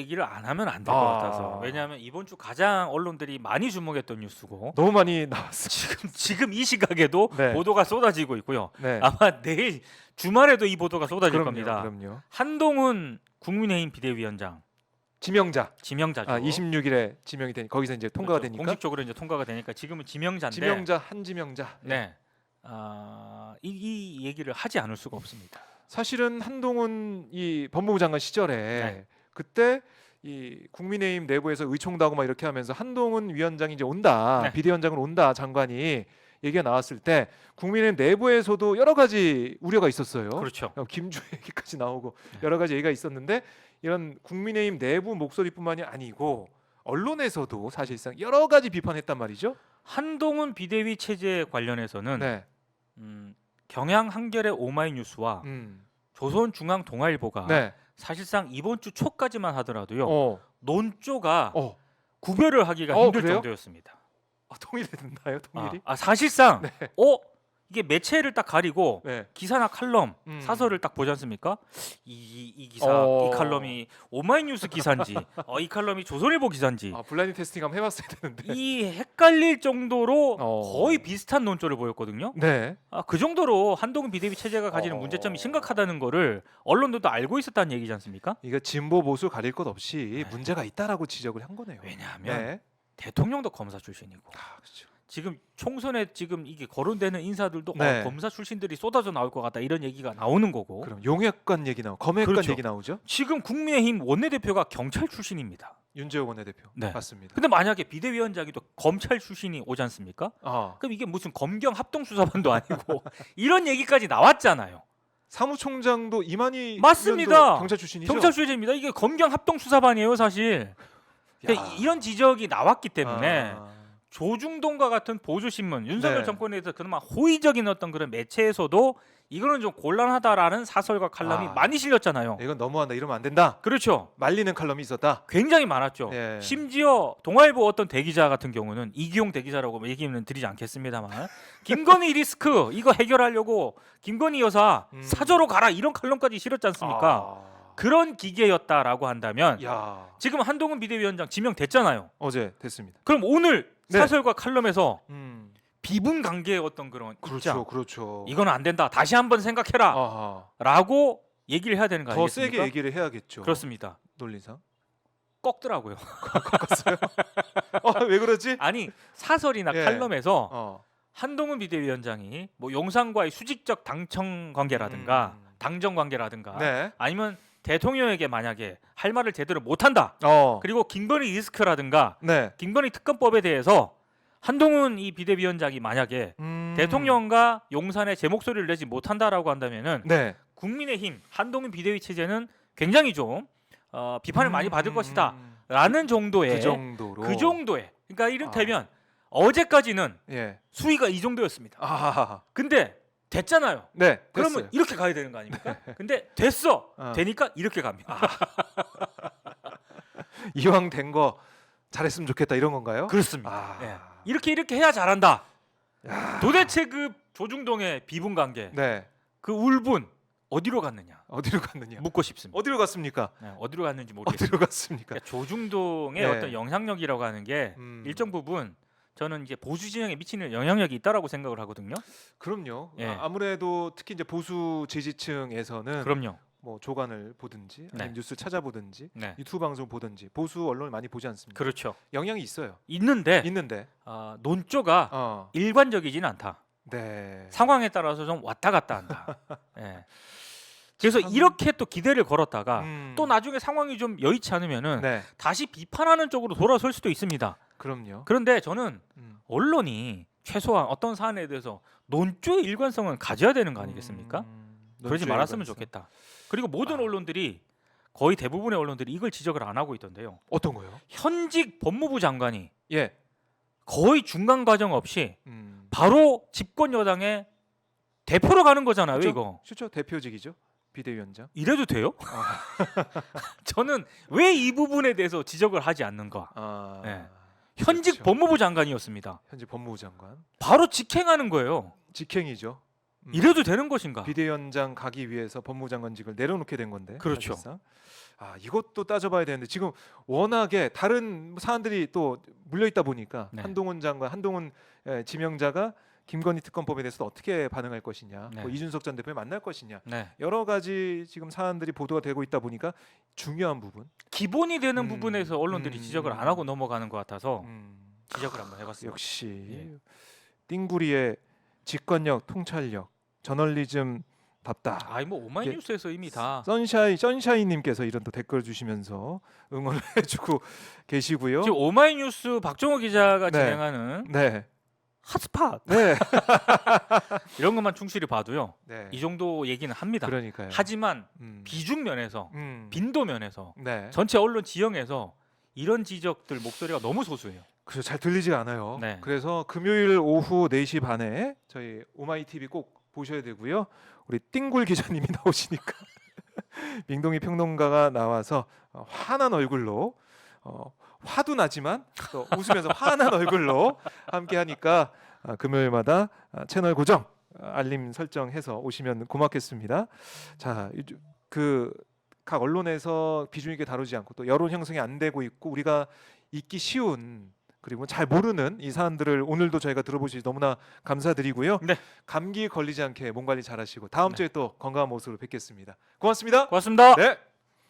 얘기를 안 하면 안 될 것 같아서. 왜냐하면 이번 주 가장 언론들이 많이 주목했던 뉴스고 너무 많이 나왔어요. 지금 이 시각에도 네. 보도가 쏟아지고 있고요. 네. 아마 내일 주말에도 이 보도가 쏟아질 그럼요, 겁니다. 그럼요. 한동훈 국민의힘 비대위원장 지명자죠. 26일에 지명이 되니 거기서 이제 통과가 그렇죠. 되니까 공식적으로 이제 통과가 되니까 지금은 지명자인데 지명자 한지명자. 네. 이 얘기를 하지 않을 수가 없습니다. 사실은 한동훈 이 법무부 장관 시절에 네. 그때 이 국민의힘 내부에서 의총도 하고 막 이렇게 하면서 한동훈 위원장이 이제 온다, 네. 비대위원장으로 온다 장관이 얘기가 나왔을 때 국민의힘 내부에서도 여러 가지 우려가 있었어요. 그렇죠. 김주 얘기까지 나오고 네. 여러 가지 얘기가 있었는데 이런 국민의힘 내부 목소리뿐만이 아니고 언론에서도 사실상 여러 가지 비판했단 말이죠. 한동훈 비대위 체제 관련해서는 네. 경향 한겨레 오마이뉴스와 음. 조선중앙동아일보가 네. 사실상 이번 주 초까지만 하더라도요 어. 논조가 어. 구별을 하기가 힘들 그래요? 정도였습니다. 통일됐나요? 통일이? 사실상 네. 이게 매체를 딱 가리고 네. 기사나 칼럼, 사설을 딱 보지 않습니까? 이 기사, 이 칼럼이 오마이뉴스 기사인지, 이 칼럼이 조선일보 기사인지 블라인드 테스팅 한번 해봤어야 되는데. 이 헷갈릴 정도로 어. 거의 비슷한 논조를 보였거든요. 네. 그 정도로 한동훈 비대위 체제가 가지는 문제점이 심각하다는 거를 언론들도 알고 있었다는 얘기지 않습니까? 이거 진보 보수 가릴 것 없이 네. 문제가 있다라고 지적을 한 거네요. 왜냐하면 네. 대통령도 검사 출신이고 그렇죠. 지금 총선에 지금 이게 거론되는 인사들도 네. 검사 출신들이 쏟아져 나올 것 같다 이런 얘기가 나오는 거고. 그럼 용역관 얘기 나오고 검역관 그렇죠. 얘기 나오죠? 지금 국민의힘 원내대표가 경찰 출신입니다. 윤재호 원내대표. 네. 맞습니다. 근데 만약에 비대위원장이 또 검찰 출신이 오지 않습니까? 그럼 이게 무슨 검경 합동수사반도 아니고 이런 얘기까지 나왔잖아요. 사무총장도 이만희 맞습니다. 의원도 경찰 출신이죠? 경찰 출신입니다. 이게 검경 합동수사반이에요, 사실. 그러니까 이런 지적이 나왔기 때문에 조중동과 같은 보수신문, 윤석열 네. 정권에서 그나마 호의적인 어떤 그런 매체에서도 이거는 좀 곤란하다라는 사설과 칼럼이 많이 실렸잖아요. 이건 너무한다. 이러면 안 된다. 그렇죠. 말리는 칼럼이 있었다. 굉장히 많았죠. 예. 심지어 동아일보 어떤 대기자 같은 경우는 이기용 대기자라고 얘기는 드리지 않겠습니다만 김건희 리스크 이거 해결하려고 김건희 여사 사저로 가라 이런 칼럼까지 실었지 않습니까? 그런 기계였다라고 한다면 야. 지금 한동훈 비대위원장 지명됐잖아요. 어제 됐습니다. 그럼 오늘 네. 사설과 칼럼에서 음. 비분 관계의 어떤 그런 그렇죠. 입장, 그렇죠. 이건 안 된다. 다시 한번 생각해라. 라고 얘기를 해야 되는 거 더 아니겠습니까? 세게 얘기를 해야겠죠. 그렇습니다. 논리상. 꺾더라고요. 꺾었어요? 왜 그러지? 아니 사설이나 예. 칼럼에서 한동훈 비대위원장이 뭐 용산과의 수직적 당청 관계라든가 당정 관계라든가 네. 아니면 대통령에게 만약에 할 말을 제대로 못한다. 그리고 김건희 리스크라든가 네. 김건희 특검법에 대해서 한동훈 이 비대위원장이 만약에 대통령과 용산에 제 목소리를 내지 못한다라고 한다면은 네. 국민의힘 한동훈 비대위 체제는 굉장히 좀 비판을 많이 받을 것이다라는 정도의 그 정도로. 그러니까 이를테면 어제까지는 예. 수위가 이 정도였습니다. 근데 됐잖아요. 네. 그러면 됐어요. 이렇게 가야 되는 거 아닙니까? 근데 됐어. 되니까 이렇게 갑니다. 이왕 된 거 잘했으면 좋겠다 이런 건가요? 그렇습니다. 이렇게 해야 잘한다. 도대체 그 조중동의 비분 관계, 네. 그 울분 어디로 갔느냐? 어디로 갔느냐? 묻고 싶습니다. 어디로 갔습니까? 어디로 갔는지 모르겠습니다. 어디로 갔습니까? 그러니까 조중동의 네. 어떤 영향력이라고 하는 게 일정 부분 저는 이제 보수 진영에 미치는 영향력이 있다라고 생각을 하거든요. 그럼요. 예. 아무래도 특히 이제 보수 지지층에서는 그럼요. 뭐 조간을 보든지 아니면 네. 뉴스 찾아보든지 네. 유튜브 방송 보든지 보수 언론을 많이 보지 않습니까? 그렇죠. 영향이 있어요. 있는데 논조가 일관적이지는 않다. 네. 상황에 따라서 좀 왔다 갔다 한다. 예. 그래서 이렇게 또 기대를 걸었다가 또 나중에 상황이 좀 여의치 않으면은 네. 다시 비판하는 쪽으로 돌아설 수도 있습니다. 그럼요. 그런데 저는 언론이 최소한 어떤 사안에 대해서 논조의 일관성은 가져야 되는 거 아니겠습니까? 그러지 말았으면 좋겠다. 그리고 모든 언론들이 거의 대부분의 언론들이 이걸 지적을 안 하고 있던데요. 어떤 거요? 현직 법무부 장관이 예. 거의 중간 과정 없이 음. 바로 집권 여당의 대표로 가는 거잖아요. 그렇죠? 이거. 그렇죠. 대표직이죠. 비대위원장. 이래도 돼요? 저는 왜 이 부분에 대해서 지적을 하지 않는가? 네. 현직 그렇죠. 법무부 장관이었습니다. 현직 법무부 장관. 바로 직행하는 거예요. 직행이죠. 이래도 되는 것인가? 비대위원장 가기 위해서 법무부 장관직을 내려놓게 된 건데. 그렇죠. 사실상. 이것도 따져봐야 되는데 지금 워낙에 다른 사안들이 또 물려 있다 보니까 네. 한동훈 장관, 한동훈 지명자가 김건희 특검법에 대해서 어떻게 반응할 것이냐, 네. 뭐 이준석 전 대표를 만날 것이냐, 네. 여러 가지 지금 사안들이 보도가 되고 있다 보니까 중요한 부분. 기본이 되는 부분에서 언론들이 음. 지적을 안 하고 넘어가는 것 같아서 음, 지적을 한번 해봤습니다. 역시 예. 띵구리의 직관력, 통찰력, 저널리즘답다. 아이 뭐 오마이뉴스에서 이미 다 선샤인님께서 이런 또 댓글 주시면서 응원을 해주고 계시고요. 지금 오마이뉴스 박정호 기자가 네. 진행하는 네, 핫스팟 네, 이런 것만 충실히 봐도요 네. 이 정도 얘기는 합니다. 그러니까요. 하지만 음. 비중 면에서 음. 빈도 면에서 네. 전체 언론 지형에서 이런 지적들 목소리가 너무 소수예요. 그래서 잘 들리지가 않아요. 네. 그래서 금요일 오후 4시 반에 저희 오마이 TV 꼭 보셔야 되고요. 우리 띵굴 기자님이 나오시니까 민동희 평론가가 나와서 환한 얼굴로 화도 나지만 또 웃으면서 환한 얼굴로 함께 하니까 금요일마다 채널 고정 알림 설정해서 오시면 고맙겠습니다. 자, 그 각 언론에서 비중 있게 다루지 않고 또 여론 형성이 안 되고 있고 우리가 잊기 쉬운 그리고 잘 모르는 이 사안들을 오늘도 저희가 들어보시 너무나 감사드리고요. 네. 감기 걸리지 않게 몸 관리 잘하시고 다음 네. 주에 또 건강한 모습으로 뵙겠습니다. 고맙습니다. 고맙습니다. 네.